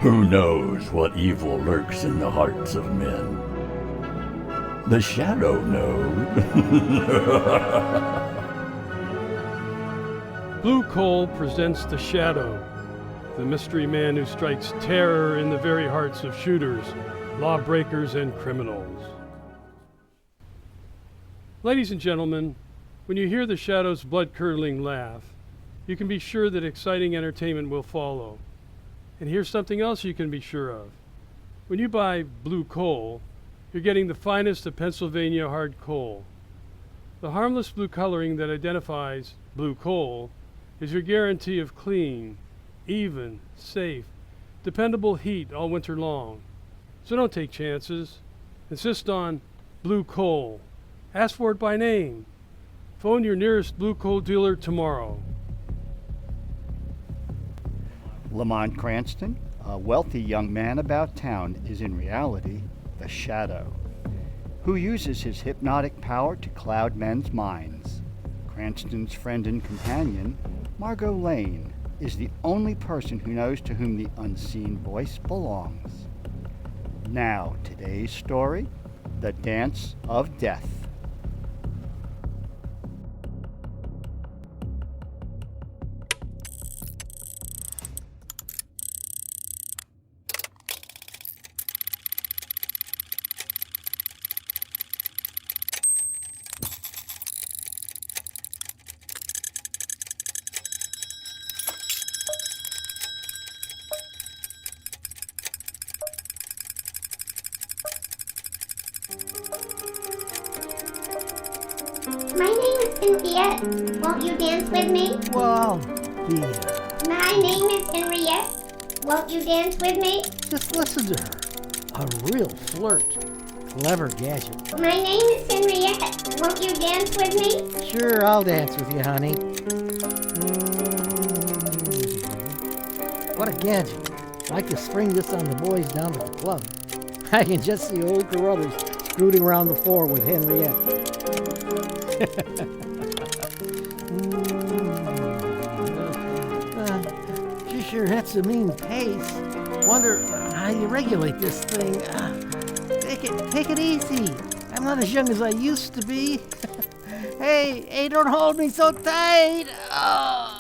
Who knows what evil lurks in the hearts of men? The shadow knows. Blue Coal presents The Shadow, the mystery man who strikes terror in the very hearts of shooters, lawbreakers, and criminals. Ladies and gentlemen, when you hear The Shadow's blood-curdling laugh, you can be sure that exciting entertainment will follow. And here's something else you can be sure of. When you buy Blue Coal, you're getting the finest of Pennsylvania hard coal. The harmless blue coloring that identifies Blue Coal is your guarantee of clean, even, safe, dependable heat all winter long. So don't take chances. Insist on Blue Coal. Ask for it by name. Phone your nearest Blue Coal dealer tomorrow. Lamont Cranston, a wealthy young man about town, is in reality the Shadow, who uses his hypnotic power to cloud men's minds. Cranston's friend and companion, Margot Lane, is the only person who knows to whom the unseen voice belongs. Now, today's story, The Dance of Death. My name is Henriette. Won't you dance with me? Well, dear, My name is Henriette. Won't you dance with me? just listen to her. A real flirt. Clever gadget. My name is Henriette. Won't you dance with me? Sure, I'll dance with you, honey. What a gadget. Like to spring this on the boys down at the club. I can just see old Carruthers screwing around the floor with Henriette. She sure hits a mean pace. Wonder how you regulate this thing. Take it easy. I'm not as young as I used to be. Hey, don't hold me so tight. Oh.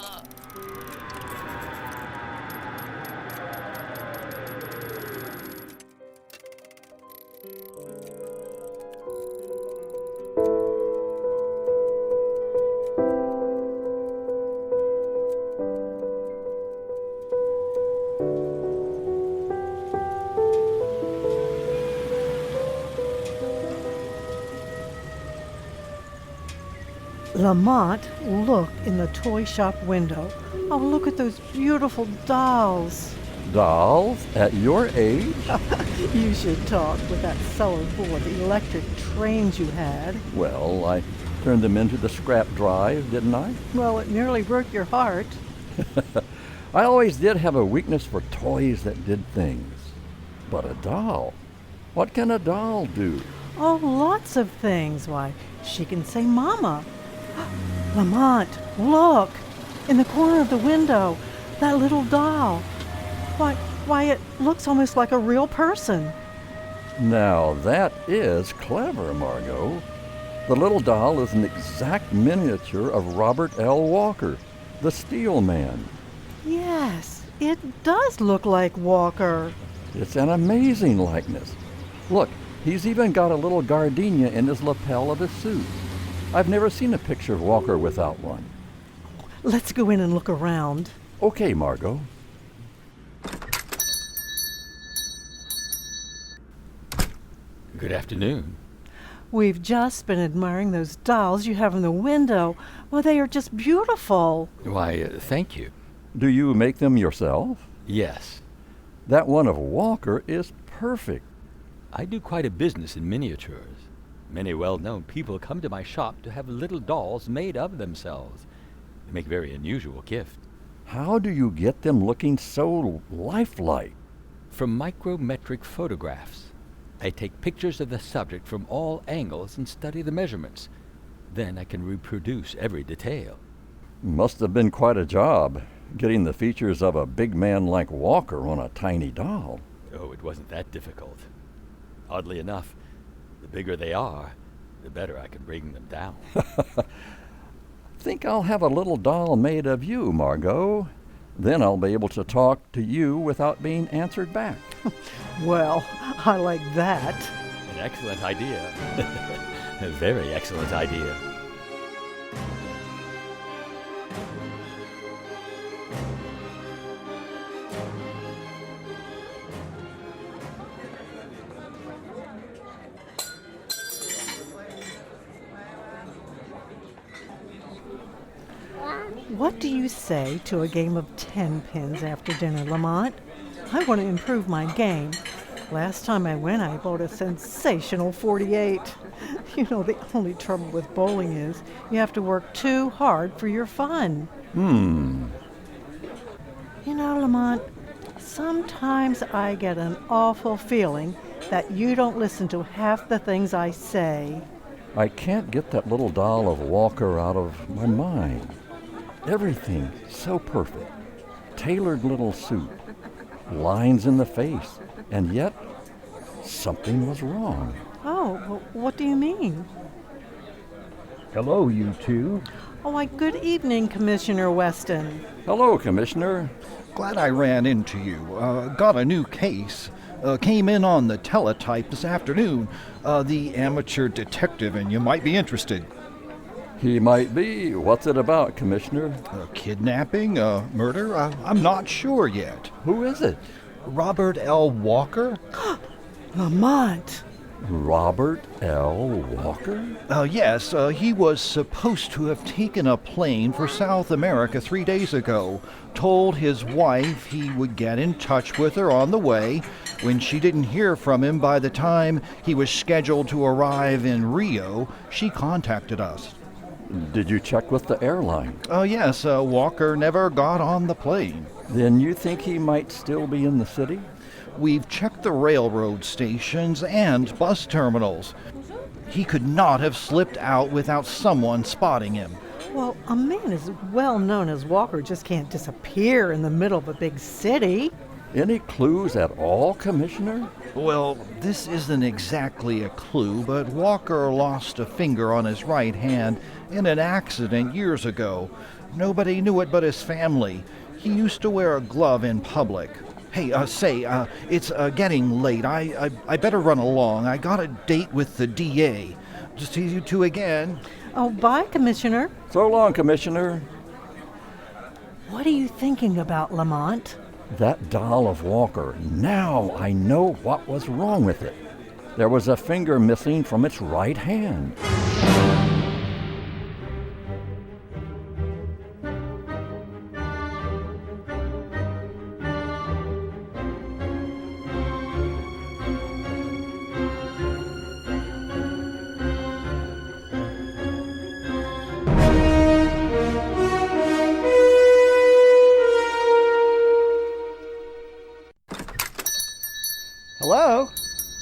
Lamont, look in the toy shop window. Oh, look at those beautiful dolls. Dolls at your age? You should talk with that cellar full of electric trains you had. Well, I turned them into the scrap drive, didn't I? Well, it nearly broke your heart. I always did have a weakness for toys that did things. But a doll? What can a doll do? Oh, lots of things. Why, she can say mama. Lamont, look! In the corner of the window, that little doll. Why, it looks almost like a real person. Now that is clever, Margot. The little doll is an exact miniature of Robert L. Walker, the Steele man. Yes, it does look like Walker. It's an amazing likeness. Look, he's even got a little gardenia in his lapel of his suit. I've never seen a picture of Walker without one. Let's go in and look around. Okay, Margot. Good afternoon. We've just been admiring those dolls you have in the window. Well, they are just beautiful. Why, thank you. Do you make them yourself? Yes, That one of Walker is perfect. I do quite a business in miniatures. Many well-known people come to my shop to have little dolls made of themselves. They make a very unusual gift. How do you get them looking so lifelike? From micrometric photographs. I take pictures of the subject from all angles and study the measurements. Then I can reproduce every detail. Must have been quite a job. getting the features of a big man like Walker on a tiny doll. Oh, it wasn't that difficult. Oddly enough, the bigger they are, the better I can bring them down. Think I'll have a little doll made of you, Margot. Then I'll be able to talk to you without being answered back. Well, I like that. An excellent idea. A very excellent idea. What do you say to a game of 10 pins after dinner, Lamont? I want to improve my game. Last time I went, I bought a sensational 48. You know, the only trouble with bowling is you have to work too hard for your fun. You know, Lamont, sometimes I get an awful feeling that you don't listen to half the things I say. I can't get that little doll of Walker out of my mind. Everything so perfect. Tailored little suit. Lines in the face. And yet, something was wrong. Oh, what do you mean? Hello, you two. Oh, why, good evening, Commissioner Weston. Hello, Commissioner. Glad I ran into you. Got a new case. Came in on the teletype this afternoon. The amateur detective, and you might be interested. He might be. What's it about, Commissioner? Kidnapping? Murder? I'm not sure yet. Who is it? Robert L. Walker? Lamont. Robert L. Walker? Yes, he was supposed to have taken a plane for South America 3 days ago. Told his wife he would get in touch with her on the way. When she didn't hear from him by the time he was scheduled to arrive in Rio, she contacted us. Did you check with the airline? Yes, Walker never got on the plane. Then you think he might still be in the city? We've checked the railroad stations and bus terminals. He could not have slipped out without someone spotting him. Well, a man as well known as Walker just can't disappear in the middle of a big city. Any clues at all, Commissioner? Well, this isn't exactly a clue, but Walker lost a finger on his right hand in an accident years ago. Nobody knew it but his family. He used to wear a glove in public. Hey, it's getting late. I better run along. I got a date with the DA. See you two again. Oh, bye, Commissioner. So long, Commissioner. What are you thinking about, Lamont? That doll of Walker. Now I know what was wrong with it. There was a finger missing from its right hand. Hello?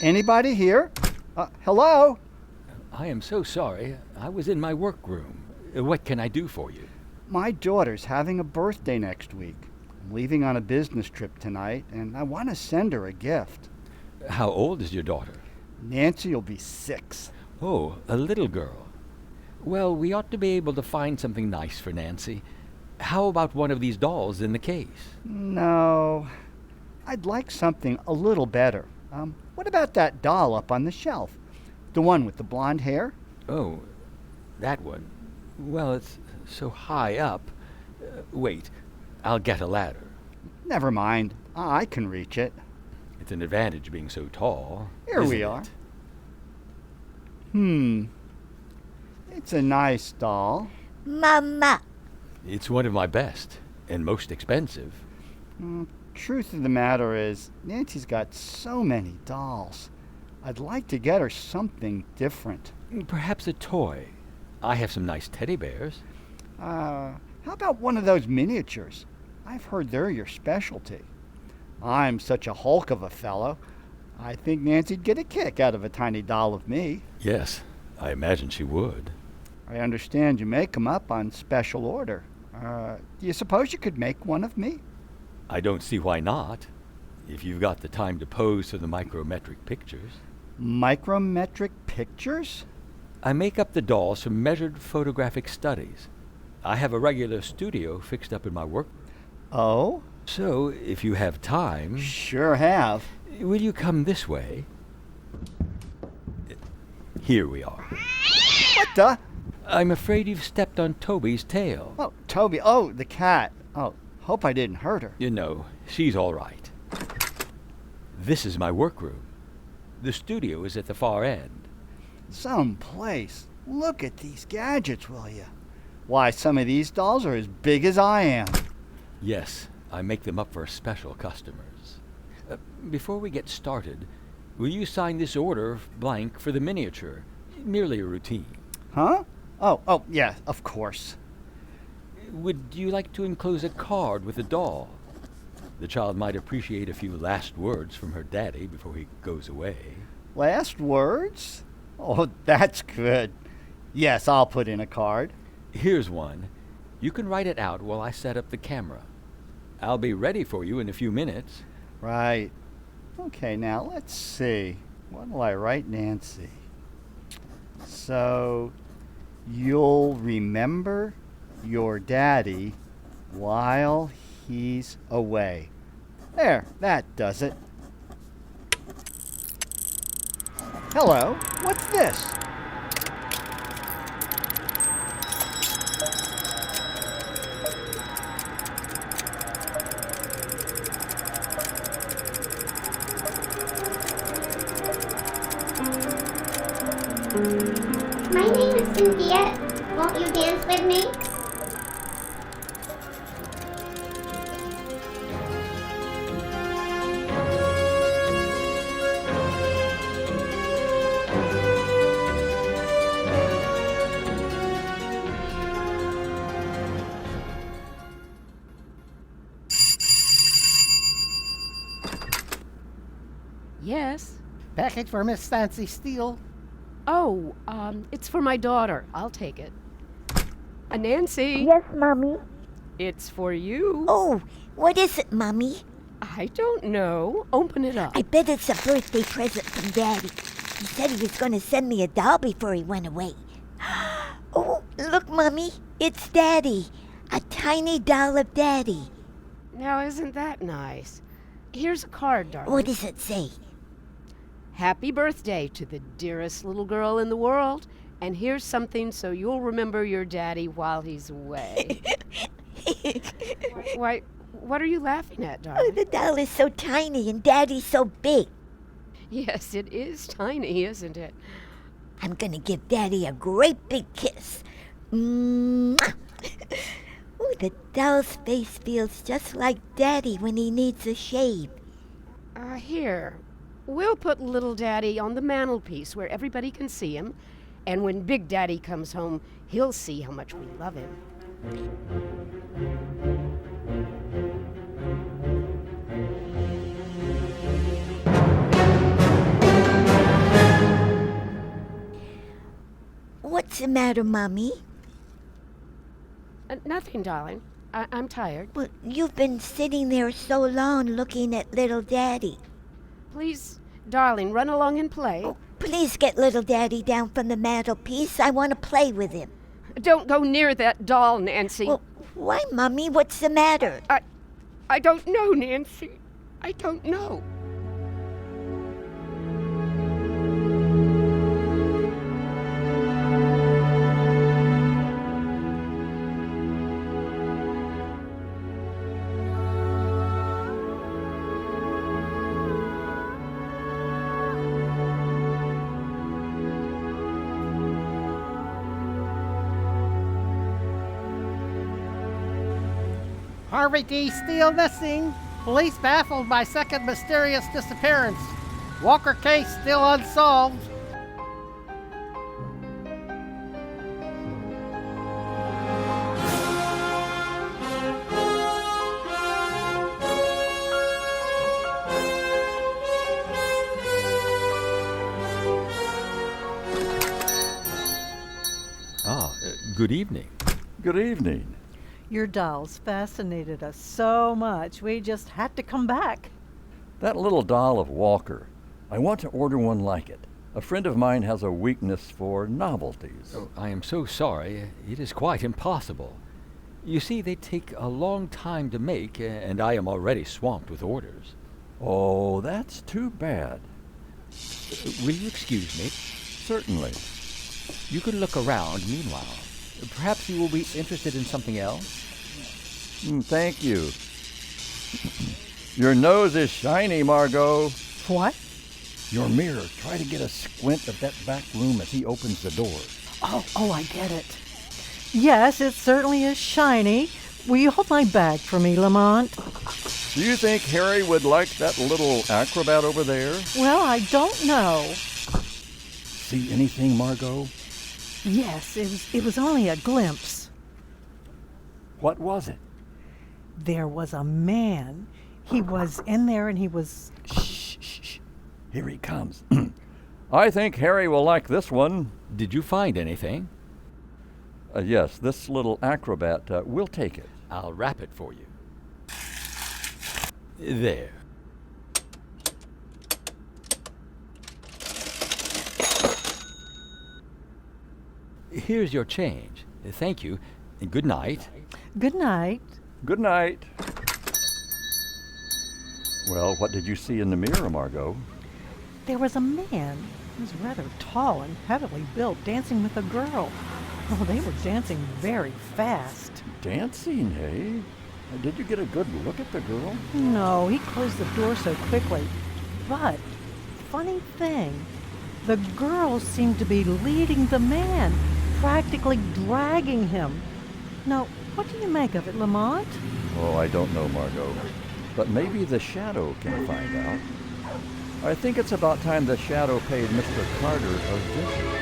Anybody here? Hello? I am so sorry. I was in my workroom. What can I do for you? My daughter's having a birthday next week. I'm leaving on a business trip tonight, and I want to send her a gift. How old is your daughter? Nancy will be 6. Oh, a little girl. Well, we ought to be able to find something nice for Nancy. How about one of these dolls in the case? No, I'd like something a little better. What about that doll up on the shelf? The one with the blonde hair? Oh, that one. Well, it's so high up. Wait, I'll get a ladder. Never mind. I can reach it. It's an advantage being so tall. Here we isn't are. it? It's a nice doll. Mama. It's one of my best and most expensive. Truth of the matter is, Nancy's got so many dolls. I'd like to get her something different. Perhaps a toy. I have some nice teddy bears. How about one of those miniatures? I've heard they're your specialty. I'm such a hulk of a fellow. I think Nancy'd get a kick out of a tiny doll of me. Yes, I imagine she would. I understand you make 'em up on special order. Do you suppose you could make one of me? I don't see why not, if you've got the time to pose for the micrometric pictures. Micrometric pictures? I make up the dolls from measured photographic studies. I have a regular studio fixed up in my work. Oh? So, if you have time... Sure have. Will you come this way? Here we are. What the? I'm afraid you've stepped on Toby's tail. Oh, Toby. Oh, the cat. Oh, hope I didn't hurt her. You know, she's all right. This is my workroom. The studio is at the far end. Some place. Look at these gadgets, will you? Why, some of these dolls are as big as I am. Yes, I make them up for special customers. Before we get started, will you sign this order blank for the miniature? Merely a routine. Huh? Oh, yeah, of course. Would you like to enclose a card with the doll? The child might appreciate a few last words from her daddy before he goes away. Last words? Oh, that's good. Yes, I'll put in a card. Here's one. You can write it out while I set up the camera. I'll be ready for you in a few minutes. Right. Okay, now let's see. What will I write Nancy? So, you'll remember your daddy while he's away. There, that does it. Hello, what's this? My name is Henriette. Won't you dance with me? Yes. Package for Miss Fancy Steele. Oh, it's for my daughter. I'll take it. Nancy. Yes, Mommy. It's for you. Oh, what is it, Mommy? I don't know. Open it up. I bet it's a birthday present from Daddy. He said he was going to send me a doll before he went away. Oh, look, Mommy. It's Daddy. A tiny doll of Daddy. Now, isn't that nice? Here's a card, darling. What does it say? Happy birthday to the dearest little girl in the world. And here's something so you'll remember your daddy while he's away. Why, what are you laughing at, darling? Oh, the doll is so tiny and Daddy's so big. Yes, it is tiny, isn't it? I'm going to give Daddy a great big kiss. Mwah! Oh, the doll's face feels just like Daddy when he needs a shave. Here. We'll put little Daddy on the mantelpiece where everybody can see him. And when Big Daddy comes home, he'll see how much we love him. What's the matter, Mommy? Nothing, darling. I'm tired. Well, you've been sitting there so long looking at little Daddy. Please, darling, run along and play. Oh, please get little Daddy down from the mantelpiece. I want to play with him. Don't go near that doll, Nancy. Well, why, Mommy? What's the matter? I don't know, Nancy. I don't know. Harvey D. Steele missing. Police baffled by second mysterious disappearance. Walker case still unsolved. Good evening. Good evening. Your dolls fascinated us so much, we just had to come back. That little doll of Walker. I want to order one like it. A friend of mine has a weakness for novelties. Oh, I am so sorry. It is quite impossible. You see, they take a long time to make, and I am already swamped with orders. Oh, that's too bad. Will you excuse me? Certainly. You can look around meanwhile. Perhaps you will be interested in something else? Thank you. Your nose is shiny, Margot. What? Your mirror. Try to get a squint of that back room as he opens the door. Oh, I get it. Yes, it certainly is shiny. Will you hold my bag for me, Lamont? Do you think Harry would like that little acrobat over there? Well, I don't know. See anything, Margot? Yes, it was only a glimpse. What was it? There was a man. He was in there and he was... Shh. Here he comes. I think Harry will like this one. Did you find anything? Yes, this little acrobat. We'll take it. I'll wrap it for you. There. Here's your change. Thank you, and good night. Good night. Good night. Well, what did you see in the mirror, Margot? There was a man. He was rather tall and heavily built, dancing with a girl. Oh, they were dancing very fast. Dancing, eh? Did you get a good look at the girl? No, he closed the door so quickly. But, funny thing, the girl seemed to be leading the man, practically dragging him. Now, what do you make of it, Lamont? Oh, I don't know, Margot. But maybe the Shadow can find out. I think it's about time the Shadow paid Mr. Carter a visit.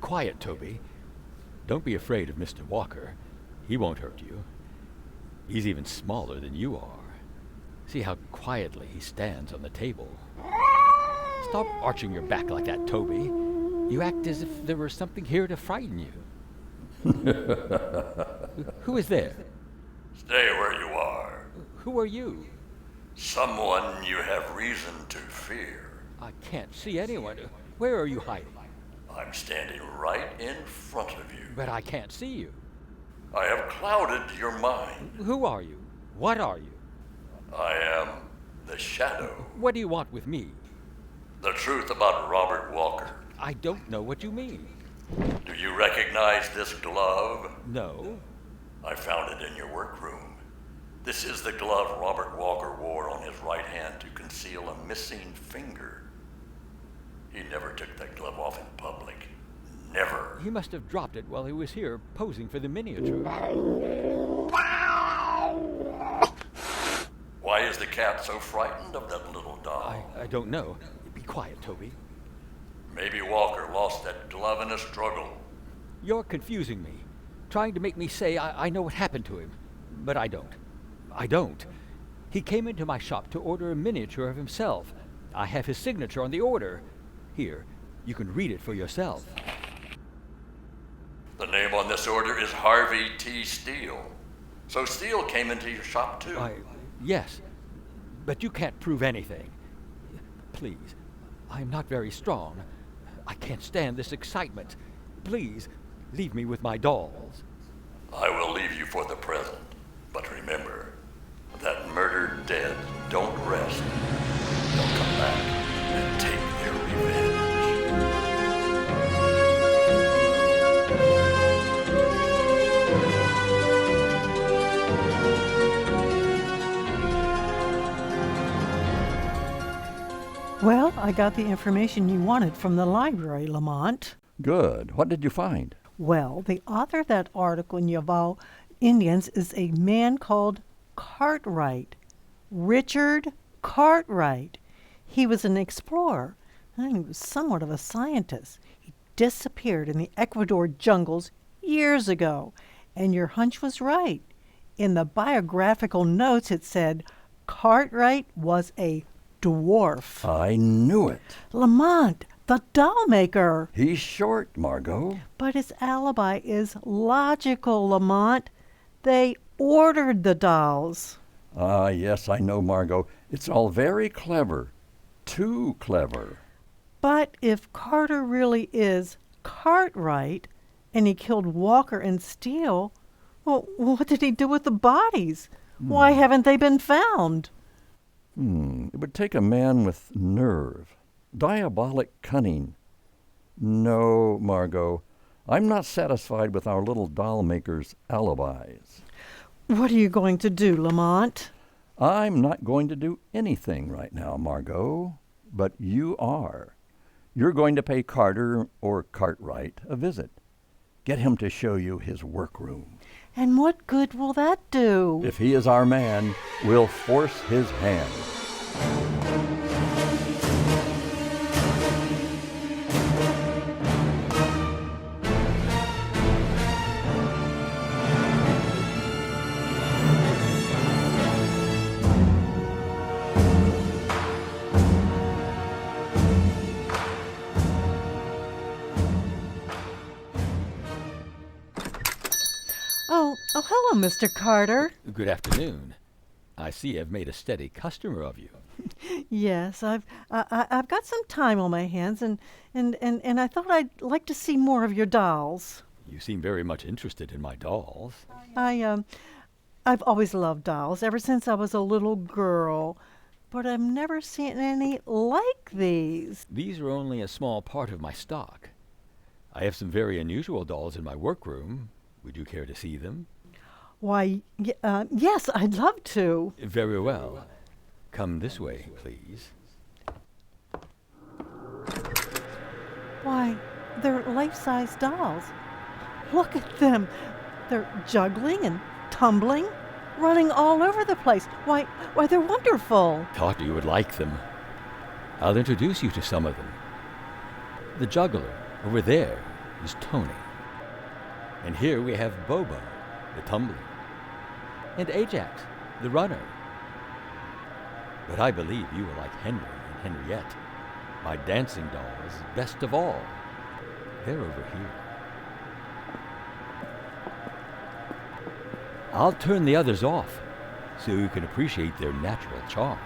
Quiet, Toby. Don't be afraid of Mr. Walker. He won't hurt you. He's even smaller than you are. See how quietly he stands on the table. Stop arching your back like that, Toby. You act as if there were something here to frighten you. Who is there? Stay where you are. Who are you? Someone you have reason to fear. I can't see anyone. Where are you hiding? I'm standing right in front of you. But I can't see you. I have clouded your mind. Who are you? What are you? I am the Shadow. What do you want with me? The truth about Robert Walker. I don't know what you mean. Do you recognize this glove? No. I found it in your workroom. This is the glove Robert Walker wore on his right hand to conceal a missing finger. He never took that glove off in public. Never. He must have dropped it while he was here posing for the miniature. Why is the cat so frightened of that little doll? I don't know. Be quiet, Toby. Maybe Walker lost that glove in a struggle. You're confusing me. Trying to make me say I know what happened to him. But I don't. I don't. He came into my shop to order a miniature of himself. I have his signature on the order. Here, you can read it for yourself. The name on this order is Harvey T. Steele. So Steele came into your shop too? Yes, but you can't prove anything. Please, I'm not very strong. I can't stand this excitement. Please, leave me with my dolls. I will leave you for the present. But remember, that murdered dead don't rest. They'll come back and take their revenge. Well, I got the information you wanted from the library, Lamont. Good. What did you find? Well, the author of that article in Yaval Indians is a man called Cartwright. Richard Cartwright. He was an explorer, and he was somewhat of a scientist. He disappeared in the Ecuador jungles years ago, and your hunch was right. In the biographical notes it said Cartwright was a dwarf. I knew it. Lamont, the doll maker. He's short, Margot. But his alibi is logical, Lamont. They ordered the dolls. Ah, yes, I know, Margot. It's all very clever. Too clever. But if Carter really is Cartwright, and he killed Walker and Steele, well, what did he do with the bodies? Why haven't they been found? It would take a man with nerve, diabolic cunning. No, Margot, I'm not satisfied with our little doll maker's alibis. What are you going to do, Lamont? I'm not going to do anything right now, Margot, but you are. You're going to pay Carter or Cartwright a visit. Get him to show you his workroom. And what good will that do? If he is our man, we'll force his hand. Oh, hello, Mr. Carter. Good afternoon. I see I've made a steady customer of you. Yes, I've got some time on my hands, and I thought I'd like to see more of your dolls. You seem very much interested in my dolls. I've always loved dolls ever since I was a little girl, but I've never seen any like these. These are only a small part of my stock. I have some very unusual dolls in my workroom. Would you care to see them? Why, yes, I'd love to. Very well. Come this way, please. Why, they're life-size dolls. Look at them. They're juggling and tumbling, running all over the place. Why, they're wonderful. Thought you would like them. I'll introduce you to some of them. The juggler over there is Tony. And here we have Bobo, the tumbler, and Ajax, the runner. But I believe you will like Henry and Henriette, my dancing dolls, best of all. They're over here. I'll turn the others off so you can appreciate their natural charm.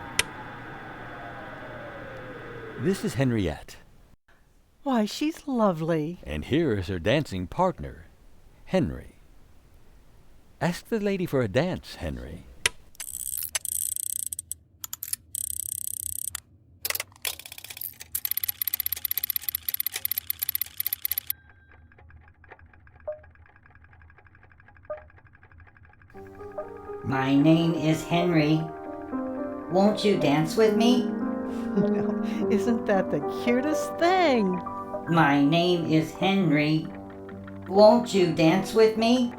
This is Henriette. Why, she's lovely. And here is her dancing partner, Henry. Ask the lady for a dance, Henry. My name is Henry. Won't you dance with me? No, isn't that the cutest thing? My name is Henry. Won't you dance with me?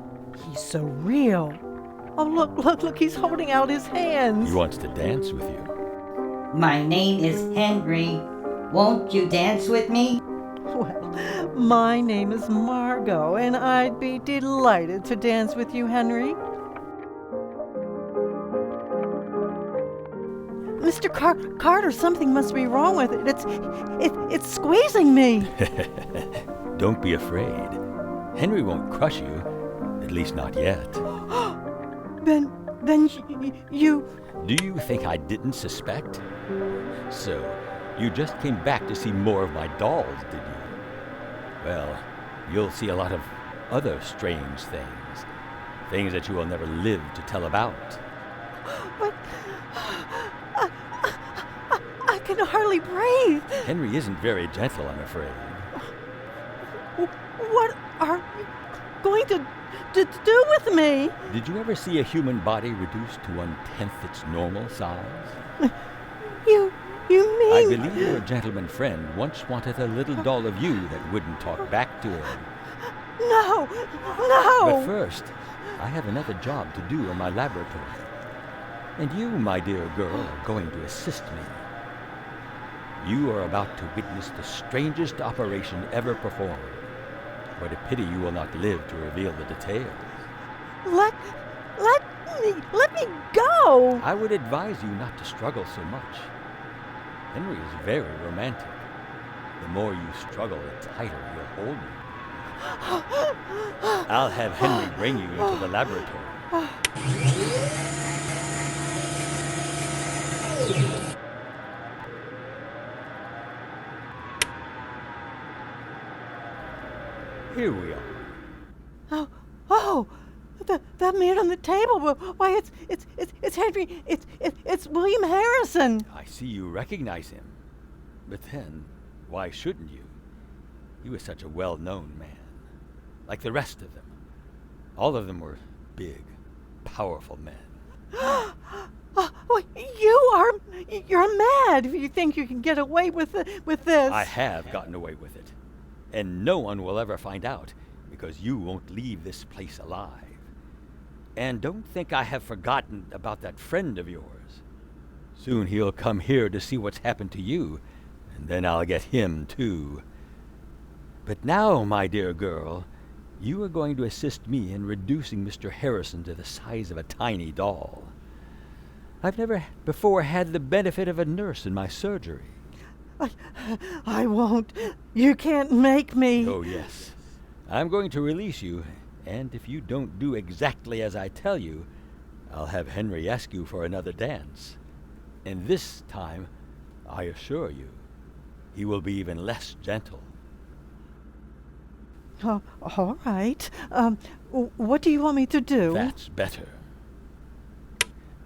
He's so real. Oh, look, he's holding out his hands. He wants to dance with you. My name is Henry. Won't you dance with me? Well, my name is Margot, and I'd be delighted to dance with you, Henry. Mr. Carter, something must be wrong with it. It's squeezing me. Don't be afraid. Henry won't crush you, at least not yet. Then you... Do you think I didn't suspect? So, you just came back to see more of my dolls, did you? Well, you'll see a lot of other strange things. Things that you will never live to tell about. But... I can hardly breathe. Henry isn't very gentle, I'm afraid. What are you going to do with me? Did you ever see a human body reduced to 1/10 its normal size? You mean... mean... I believe your gentleman friend once wanted a little doll of you that wouldn't talk back to him. No! No! But first, I have another job to do in my laboratory. And you, my dear girl, are going to assist me. You are about to witness the strangest operation ever performed. What a pity you will not live to reveal the details. Let me go! I would advise you not to struggle so much. Henry is very romantic. The more you struggle, the tighter he'll hold you. I'll have Henry bring you into the laboratory. Here we are. Oh, that man on the table. Why, it's Henry. It's William Harrison. I see you recognize him. But then, why shouldn't you? He was such a well-known man. Like the rest of them. All of them were big, powerful men. Oh, you're mad if you think you can get away with this. I have gotten away with it. And no one will ever find out, because you won't leave this place alive. And don't think I have forgotten about that friend of yours. Soon he'll come here to see what's happened to you, and then I'll get him too. But now, my dear girl, you are going to assist me in reducing Mr. Harrison to the size of a tiny doll. I've never before had the benefit of a nurse in my surgery. I won't. You can't make me. Oh, yes. I'm going to release you, and if you don't do exactly as I tell you, I'll have Henry ask you for another dance. And this time, I assure you, he will be even less gentle. Oh, all right. What do you want me to do? That's better.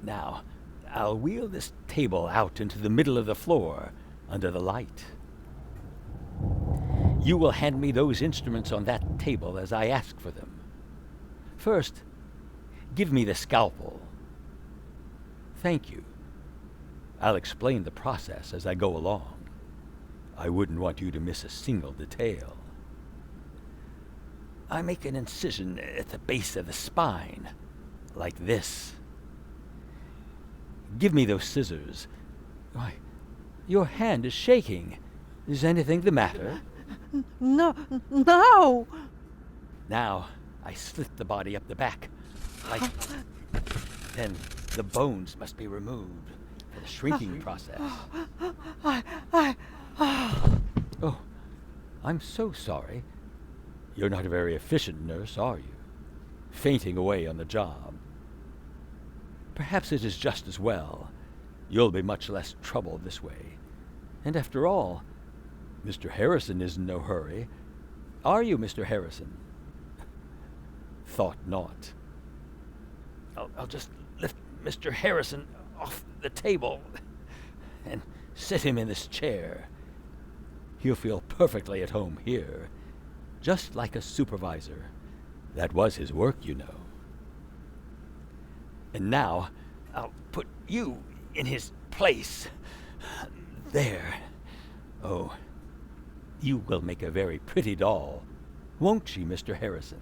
Now, I'll wheel this table out into the middle of the floor, under the light. You will hand me those instruments on that table as I ask for them. First, give me the scalpel. Thank you. I'll explain the process as I go along. I wouldn't want you to miss a single detail. I make an incision at the base of the spine, like this. Give me those scissors. Why, your hand is shaking. Is anything the matter? No. Now, I slit the body up the back, like... Then the bones must be removed for the shrinking process. Oh, I'm so sorry. You're not a very efficient nurse, are you? Fainting away on the job. Perhaps it is just as well. You'll be much less trouble this way. And after all, Mr. Harrison is in no hurry. Are you, Mr. Harrison? Thought not. I'll just lift Mr. Harrison off the table and sit him in this chair. He'll feel perfectly at home here, just like a supervisor. That was his work, you know. And now, I'll put you in his place. There. Oh, you will make a very pretty doll, won't she, Mr. Harrison?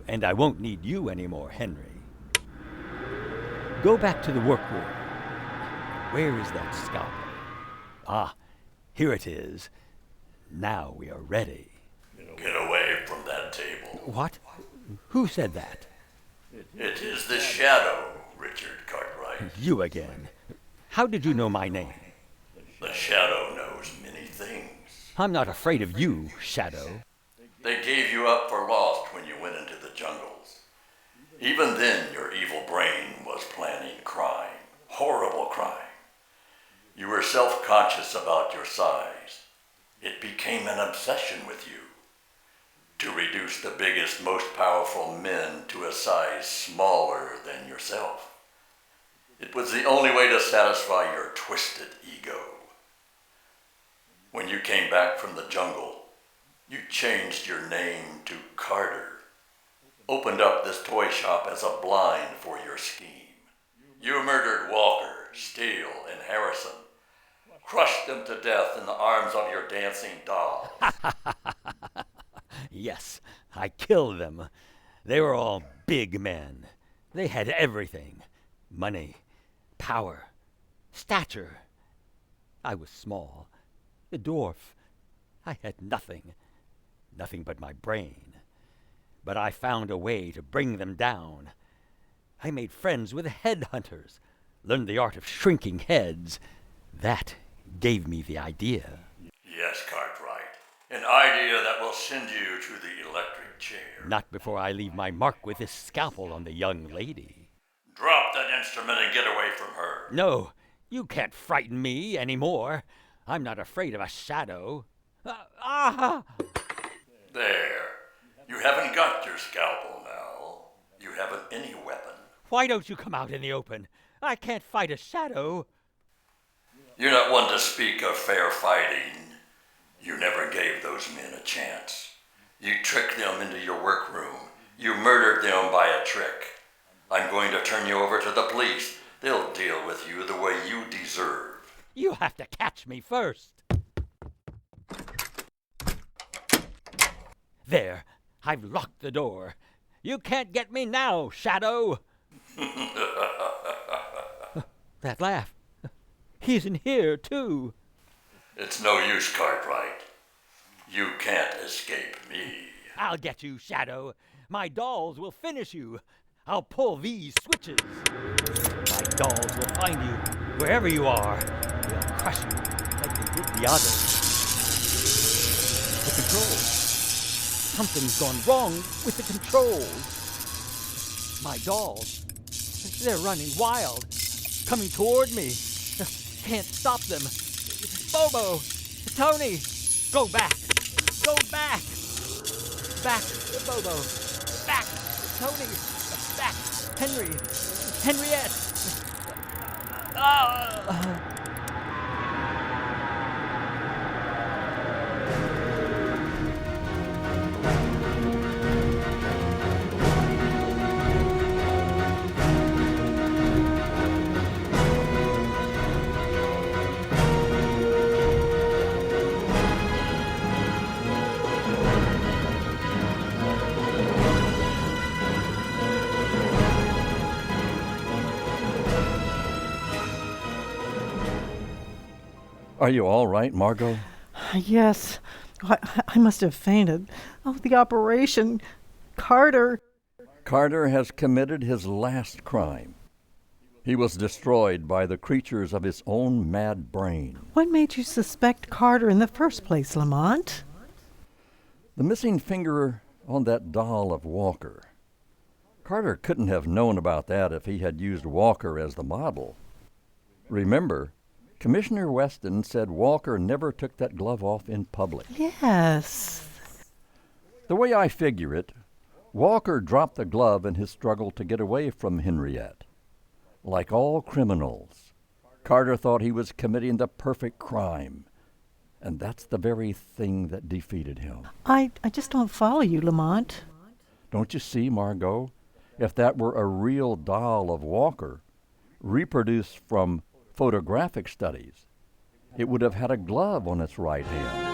And I won't need you anymore, Henry. Go back to the workroom. Where is that scalpel? Ah, here it is. Now we are ready. Get away from that table. What? Who said that? It is the Shadow, Richard Cartwright. You again. How did you know my name? The Shadow knows many things. I'm not afraid of you, Shadow. They gave you up for lost when you went into the jungles. Even then, your evil brain was planning crime, horrible crime. You were self-conscious about your size. It became an obsession with you. To reduce the biggest, most powerful men to a size smaller than yourself. It was the only way to satisfy your twisted ego. When you came back from the jungle, you changed your name to Carter. Opened up this toy shop as a blind for your scheme. You murdered Walker, Steele, and Harrison. Crush them to death in the arms of your dancing doll. Yes, I killed them. They were all big men. They had everything. Money, power, stature. I was small, a dwarf. I had nothing. Nothing but my brain. But I found a way to bring them down. I made friends with headhunters, learned the art of shrinking heads. That gave me the idea. Yes, Cartwright. An idea that will send you to the electric chair. Not before I leave my mark with this scalpel on the young lady. Drop that instrument and get away from her. No, you can't frighten me anymore. I'm not afraid of a shadow. There. You haven't got your scalpel now. You haven't any weapon. Why don't you come out in the open? I can't fight a shadow. You're not one to speak of fair fighting. You never gave those men a chance. You tricked them into your workroom. You murdered them by a trick. I'm going to turn you over to the police. They'll deal with you the way you deserve. You have to catch me first. There, I've locked the door. You can't get me now, Shadow. That laugh. He's in here, too. It's no use, Cartwright. You can't escape me. I'll get you, Shadow. My dolls will finish you. I'll pull these switches. My dolls will find you wherever you are. They'll crush you like they did the others. The controls. Something's gone wrong with the controls. My dolls, they're running wild, coming toward me. Can't stop them. Bobo, Tony, go back. Go back. Back, Bobo. Back, Tony. Back, Henry. Henriette. Are you all right, Margot? Yes. I must have fainted. Oh, the operation. Carter. Carter has committed his last crime. He was destroyed by the creatures of his own mad brain. What made you suspect Carter in the first place, Lamont? The missing finger on that doll of Walker. Carter couldn't have known about that if he had used Walker as the model. Remember, Commissioner Weston said Walker never took that glove off in public. Yes. The way I figure it, Walker dropped the glove in his struggle to get away from Henriette. Like all criminals, Carter thought he was committing the perfect crime, and that's the very thing that defeated him. I just don't follow you, Lamont. Don't you see, Margot? If that were a real doll of Walker, reproduced from photographic studies, it would have had a glove on its right hand.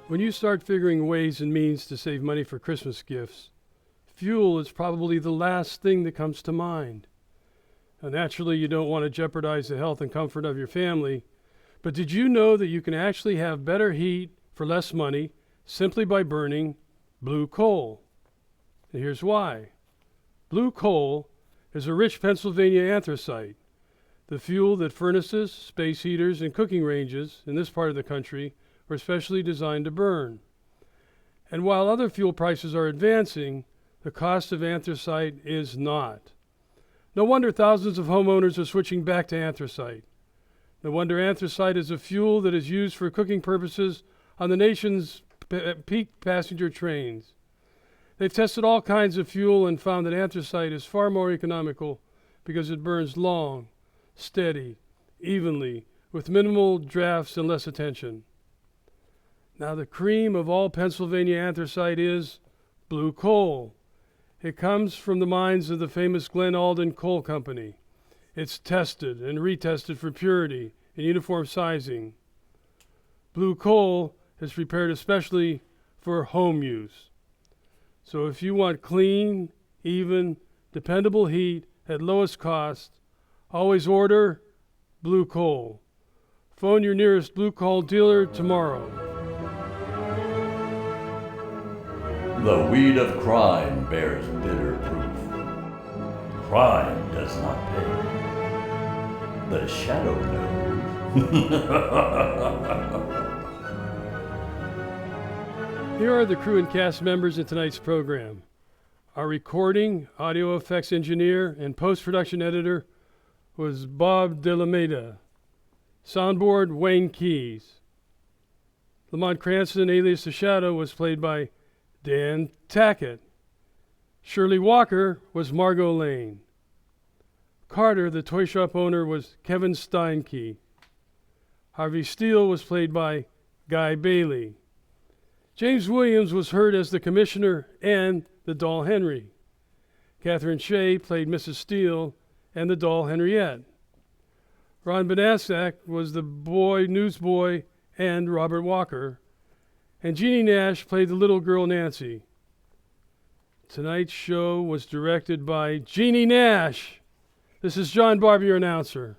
When you start figuring ways and means to save money for Christmas gifts, fuel is probably the last thing that comes to mind. Now, naturally, you don't want to jeopardize the health and comfort of your family, but did you know that you can actually have better heat for less money simply by burning blue coal? And here's why. Blue coal is a rich Pennsylvania anthracite, the fuel that furnaces, space heaters, and cooking ranges in this part of the country are specially designed to burn. And while other fuel prices are advancing, the cost of anthracite is not. No wonder thousands of homeowners are switching back to anthracite. No wonder anthracite is a fuel that is used for cooking purposes on the nation's peak passenger trains. They've tested all kinds of fuel and found that anthracite is far more economical because it burns long, steady, evenly, with minimal drafts and less attention. Now the cream of all Pennsylvania anthracite is blue coal. It comes from the mines of the famous Glen Alden Coal Company. It's tested and retested for purity and uniform sizing. Blue coal is prepared especially for home use. So if you want clean, even, dependable heat at lowest cost, always order blue coal. Phone your nearest blue coal dealer tomorrow. The weed of crime bears bitter proof. Crime does not pay. The shadow knows. Here are the crew and cast members in tonight's program. Our recording, audio effects engineer, and post-production editor was Bob DeLameda. Soundboard, Wayne Keys. Lamont Cranston, alias The Shadow, was played by Dan Tackitt. Shirley Walker was Margot Lane. Carter, the toy shop owner, was Kevin Steinke. Harvey Steele was played by Guy Bailey. James Williams was heard as the commissioner and the doll Henry. Kathryn Shea played Mrs. Steele and the doll Henriette. Ron Banaszak was the newsboy and Robert Walker. And Jeanne Naish played the little girl Nancy. Tonight's show was directed by Jeanne Naish. This is John Barb, your announcer.